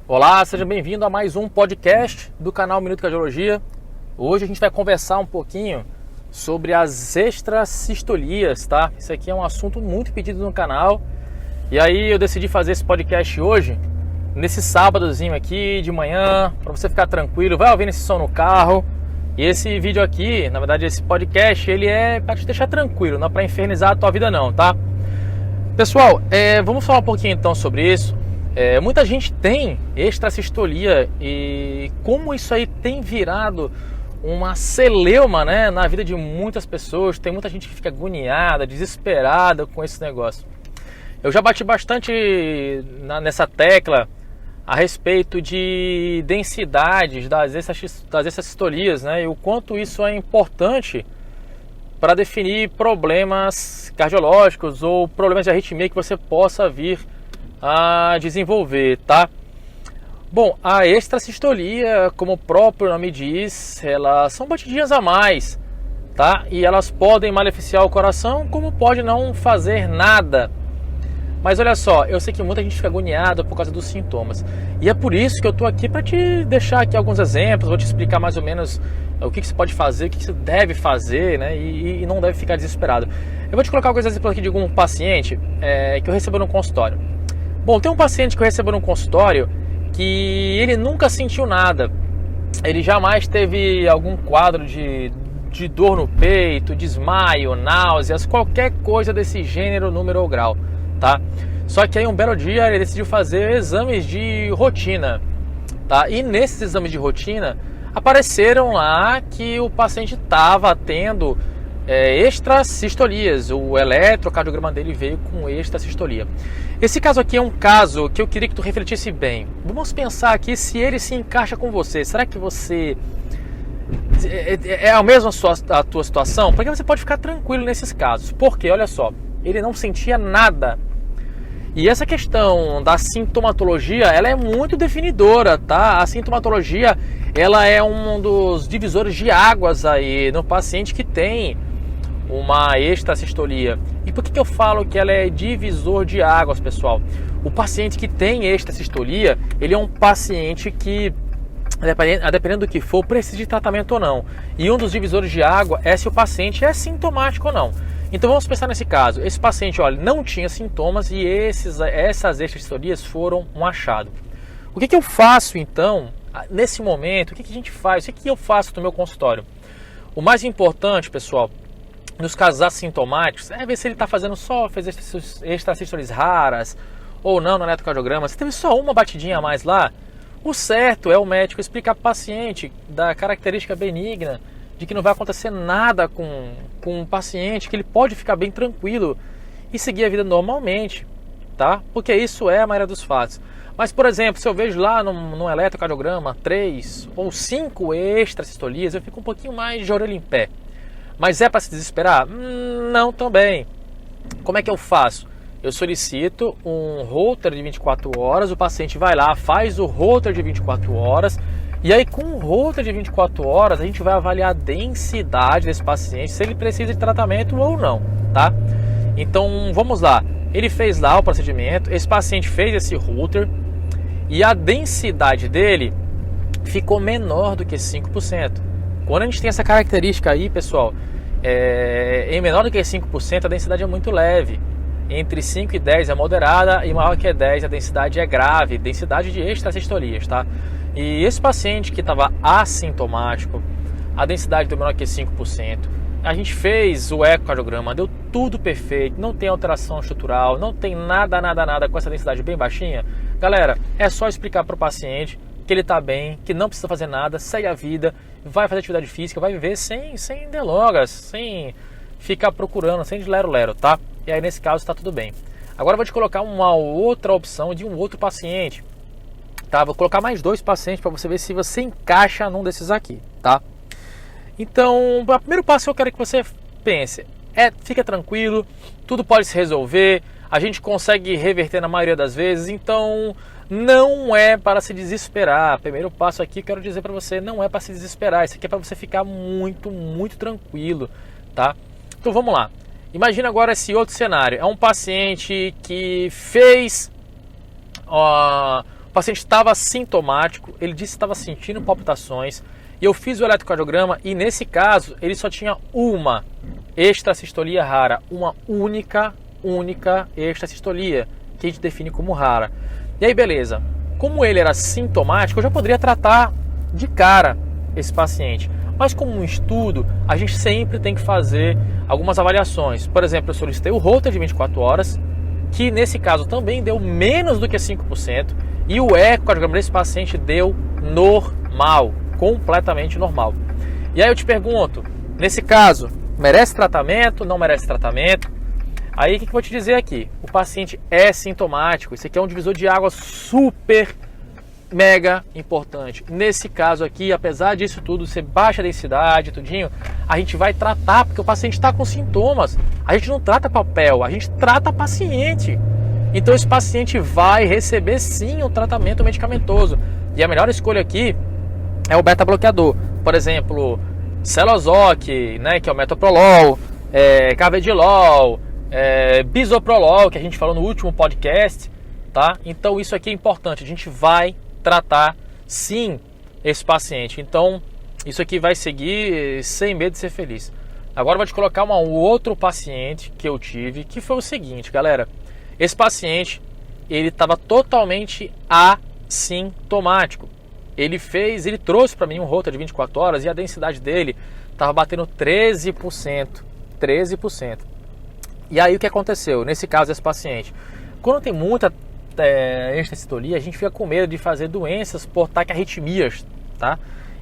Olá, seja bem-vindo a mais um podcast do canal Minuto Cardiologia. Hoje a gente vai conversar um pouquinho sobre as extrasistolias, tá? Isso aqui é um assunto muito pedido no canal. E aí eu decidi fazer esse podcast hoje, nesse sábadozinho aqui de manhã, para você ficar tranquilo, vai ouvindo esse som no carro. E esse vídeo aqui, na verdade esse podcast, ele é para te deixar tranquilo, não é para infernizar a tua vida não, tá? Pessoal, vamos falar um pouquinho então sobre isso. Muita gente tem extrasistolia e como isso aí tem virado uma celeuma, né, na vida de muitas pessoas. Tem muita gente que fica agoniada, desesperada com esse negócio. Eu já bati bastante nessa tecla a respeito de densidades das extrasistolias, né, e o quanto isso é importante para definir problemas cardiológicos ou problemas de arritmia que você possa vir a desenvolver, tá? Bom, a extrasistolia, como o próprio nome diz, elas são batidinhas a mais, tá? E elas podem maleficiar o coração, como pode não fazer nada. Mas olha só, eu sei que muita gente fica agoniada por causa dos sintomas. E é por isso que eu tô aqui para te deixar aqui alguns exemplos, vou te explicar mais ou menos o que você pode fazer, o que você deve fazer, né? E não deve ficar desesperado. Eu vou te colocar alguns exemplos aqui de algum paciente que eu recebo no consultório. Bom, tem um paciente que eu recebo no consultório que ele nunca sentiu nada. Ele jamais teve algum quadro de dor no peito, desmaio, náuseas, qualquer coisa desse gênero, número ou grau, tá? Só que aí um belo dia ele decidiu fazer exames de rotina, tá? E nesses exames de rotina apareceram lá que o paciente estava tendo extrasistolias. O eletrocardiograma dele veio com extrasistolia. Esse caso aqui é um caso que eu queria que tu refletisse bem. Vamos pensar aqui se ele se encaixa com você. Será que você é a mesma a tua situação? Porque você pode ficar tranquilo nesses casos. Porque, olha só, ele não sentia nada. E essa questão da sintomatologia, ela é muito definidora, tá? A sintomatologia, ela é um dos divisores de águas aí no paciente que tem uma extrasistolia. E por que eu falo que ela é divisor de águas, pessoal? O paciente que tem extrasistolia, ele é um paciente que, dependendo do que for, precisa de tratamento ou não. E um dos divisores de água é se o paciente é sintomático ou não. Então vamos pensar nesse caso. Esse paciente, olha, não tinha sintomas e essas extrasistolias foram um achado. O que eu faço então, nesse momento? O que a gente faz? O que eu faço no meu consultório? O mais importante, pessoal, nos casos assintomáticos, é ver se ele está fazendo fez extrasistolias raras ou não no eletrocardiograma. Se teve só uma batidinha a mais lá, o certo é o médico explicar para o paciente da característica benigna, de que não vai acontecer nada com o paciente, que ele pode ficar bem tranquilo e seguir a vida normalmente, tá? Porque isso é a maioria dos fatos. Mas, por exemplo, se eu vejo lá no eletrocardiograma 3 ou 5 extrasistolias, eu fico um pouquinho mais de orelha em pé. Mas é para se desesperar? Não também. Como é que eu faço? Eu solicito um Holter de 24 horas, o paciente vai lá, faz o Holter de 24 horas, e aí com o Holter de 24 horas a gente vai avaliar a densidade desse paciente, se ele precisa de tratamento ou não, tá? Então vamos lá, ele fez lá o procedimento, esse paciente fez esse Holter e a densidade dele ficou menor do que 5%. Quando a gente tem essa característica aí, pessoal, em menor do que 5%, a densidade é muito leve. Entre 5 e 10 é moderada e maior que 10 a densidade é grave, densidade de extrasistolias, tá? E esse paciente que estava assintomático, a densidade deu menor que 5%. A gente fez o ecocardiograma, deu tudo perfeito, não tem alteração estrutural, não tem nada com essa densidade bem baixinha. Galera, é só explicar para o paciente que ele está bem, que não precisa fazer nada, segue a vida, vai fazer atividade física, vai viver sem delongas, sem ficar procurando, sem de lero-lero, tá? E aí nesse caso está tudo bem. Agora eu vou te colocar uma outra opção de um outro paciente, tá? Vou colocar mais 2 pacientes para você ver se você encaixa num desses aqui, tá? Então, o primeiro passo que eu quero que você pense fica tranquilo, tudo pode se resolver, a gente consegue reverter na maioria das vezes, então não é para se desesperar. Primeiro passo aqui, quero dizer para você, não é para se desesperar, isso aqui é para você ficar muito tranquilo, tá? Então vamos lá. Imagina agora esse outro cenário. É um paciente que fez paciente estava sintomático, ele disse que estava sentindo palpitações, e eu fiz o eletrocardiograma e nesse caso ele só tinha uma extracistolia rara, uma única extracistolia, que a gente define como rara. E aí beleza, como ele era sintomático, eu já poderia tratar de cara esse paciente. Mas como um estudo, a gente sempre tem que fazer algumas avaliações. Por exemplo, eu solicitei o Holter de 24 horas, que nesse caso também deu menos do que 5%, e o ecocardiograma desse paciente deu normal, completamente normal. E aí eu te pergunto, nesse caso, merece tratamento, não merece tratamento? Aí o que eu vou te dizer aqui? O paciente é sintomático, isso aqui é um divisor de água super mega importante. Nesse caso aqui, apesar disso tudo ser baixa densidade, tudinho, a gente vai tratar porque o paciente está com sintomas. A gente não trata papel, a gente trata paciente. Então esse paciente vai receber sim um tratamento medicamentoso. E a melhor escolha aqui é o beta-bloqueador. Por exemplo, Celozoc, né, que é o metoprolol, carvedilol, bisoprolol, que a gente falou no último podcast, tá? Então isso aqui é importante, a gente vai tratar sim esse paciente. Então isso aqui vai seguir sem medo de ser feliz. Agora eu vou te colocar um outro paciente que eu tive, que foi o seguinte, galera. Esse paciente, ele estava totalmente assintomático. Ele trouxe para mim um Holter de 24 horas e a densidade dele estava batendo 13%. 13%. E aí o que aconteceu? Nesse caso, esse paciente, quando tem muita extracistolia, a gente fica com medo de fazer doenças por taquiarritmias, tá?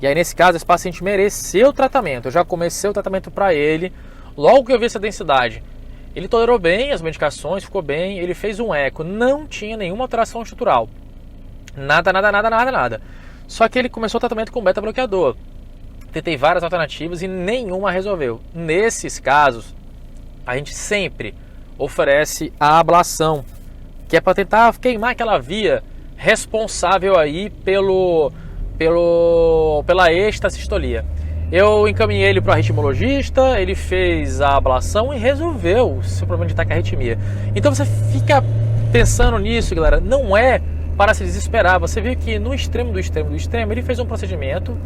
E aí nesse caso, esse paciente mereceu o tratamento. Eu já comecei o tratamento para ele. Logo que eu vi essa densidade, ele tolerou bem as medicações, ficou bem. Ele fez um eco, não tinha nenhuma alteração estrutural. Nada. Só que ele começou o tratamento com beta-bloqueador. Tentei várias alternativas e nenhuma resolveu. Nesses casos, a gente sempre oferece a ablação, que é para tentar queimar aquela via responsável aí pela extracistolia. Eu encaminhei ele para o arritmologista, ele fez a ablação e resolveu o seu problema de taquiarritmia. Então você fica pensando nisso, galera, não é para se desesperar. Você viu que no extremo do extremo, ele fez um procedimento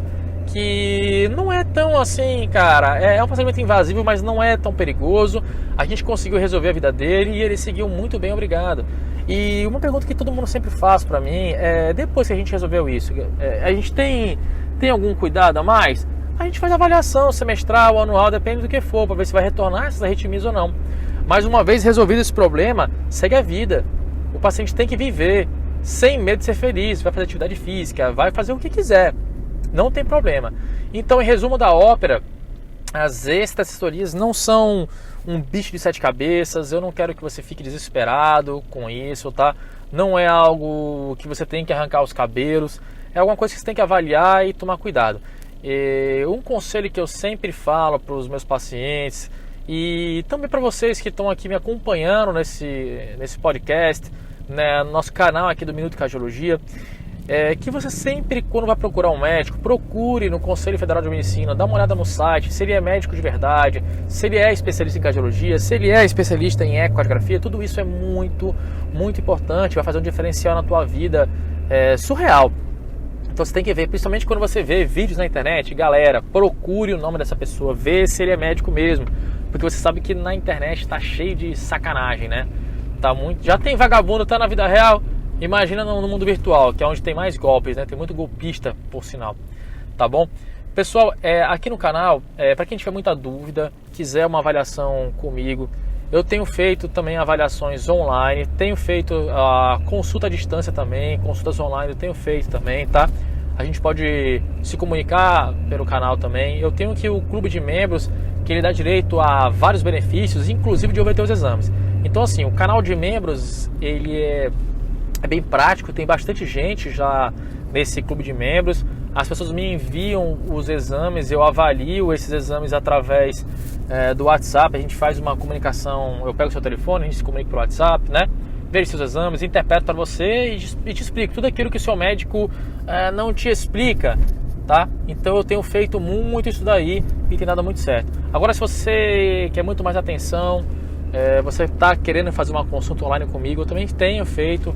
que não é tão assim, cara, é um procedimento invasivo, mas não é tão perigoso. A gente conseguiu resolver a vida dele e ele seguiu muito bem, obrigado. E uma pergunta que todo mundo sempre faz pra mim é, depois que a gente resolveu isso, a gente tem algum cuidado a mais? A gente faz avaliação semestral, anual, depende do que for, para ver se vai retornar essas arritmias ou não. Mas uma vez resolvido esse problema, segue a vida. O paciente tem que viver sem medo de ser feliz, vai fazer atividade física, vai fazer o que quiser. Não tem problema. Então, em resumo da ópera, as extracistolias não são um bicho de 7 cabeças. Eu não quero que você fique desesperado com isso, tá? Não é algo que você tem que arrancar os cabelos. É alguma coisa que você tem que avaliar e tomar cuidado. Um conselho que eu sempre falo para os meus pacientes e também para vocês que estão aqui me acompanhando nesse podcast, né, no nosso canal aqui do Minuto Cardiologia, que você sempre, quando vai procurar um médico, procure no Conselho Federal de Medicina, dá uma olhada no site, se ele é médico de verdade, se ele é especialista em cardiologia, se ele é especialista em ecocardiografia. Tudo isso é muito, muito importante, vai fazer um diferencial na tua vida surreal. Então você tem que ver, principalmente quando você vê vídeos na internet, galera, procure o nome dessa pessoa, vê se ele é médico mesmo, porque você sabe que na internet tá cheio de sacanagem, né? Já tem vagabundo, tá na vida real. Imagina no mundo virtual, que é onde tem mais golpes, né? Tem muito golpista, por sinal. Tá bom? Pessoal, aqui no canal, para quem tiver muita dúvida, quiser uma avaliação comigo, eu tenho feito também avaliações online, tenho feito a consulta à distância também, consultas online eu tenho feito também, tá? A gente pode se comunicar pelo canal também. Eu tenho aqui o clube de membros, que ele dá direito a vários benefícios, inclusive de obter os exames. Então assim, o canal de membros, ele é bem prático, tem bastante gente já nesse clube de membros. As pessoas me enviam os exames, eu avalio esses exames através do WhatsApp. A gente faz uma comunicação, eu pego o seu telefone, a gente se comunica pelo WhatsApp, né? Vejo seus exames, interpreto para você e te explico tudo aquilo que o seu médico não te explica, tá? Então eu tenho feito muito isso daí e tem dado muito certo. Agora, se você quer muito mais atenção, você está querendo fazer uma consulta online comigo, eu também tenho feito.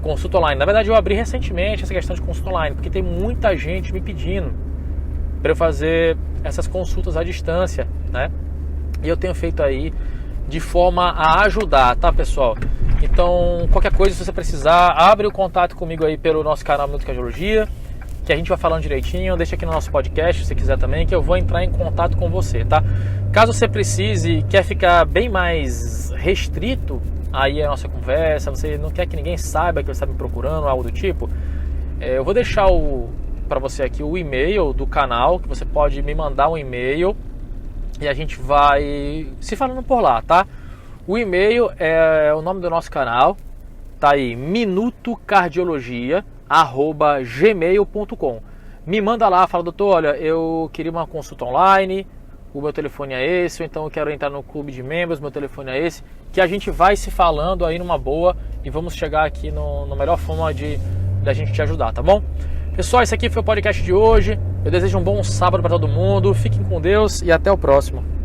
consulta online. Na verdade, eu abri recentemente essa questão de consulta online, porque tem muita gente me pedindo para eu fazer essas consultas à distância, né? E eu tenho feito aí de forma a ajudar, tá, pessoal? Então, qualquer coisa, se você precisar, abre o contato comigo aí pelo nosso canal Minuto Cardiologia, que a gente vai falando direitinho. Deixa aqui no nosso podcast, se você quiser também, que eu vou entrar em contato com você, tá? Caso você precise e quer ficar bem mais restrito aí a nossa conversa, você não quer que ninguém saiba que você está me procurando, algo do tipo, eu vou deixar para você aqui o e-mail do canal, que você pode me mandar um e-mail e a gente vai se falando por lá, tá? O e-mail é o nome do nosso canal, tá aí, minutocardiologia@gmail.com. Me manda lá, fala, doutor, olha, eu queria uma consulta online, o meu telefone é esse, ou então eu quero entrar no clube de membros, meu telefone é esse, que a gente vai se falando aí numa boa e vamos chegar aqui na melhor forma da gente te ajudar, tá bom? Pessoal, esse aqui foi o podcast de hoje. Eu desejo um bom sábado para todo mundo. Fiquem com Deus e até o próximo.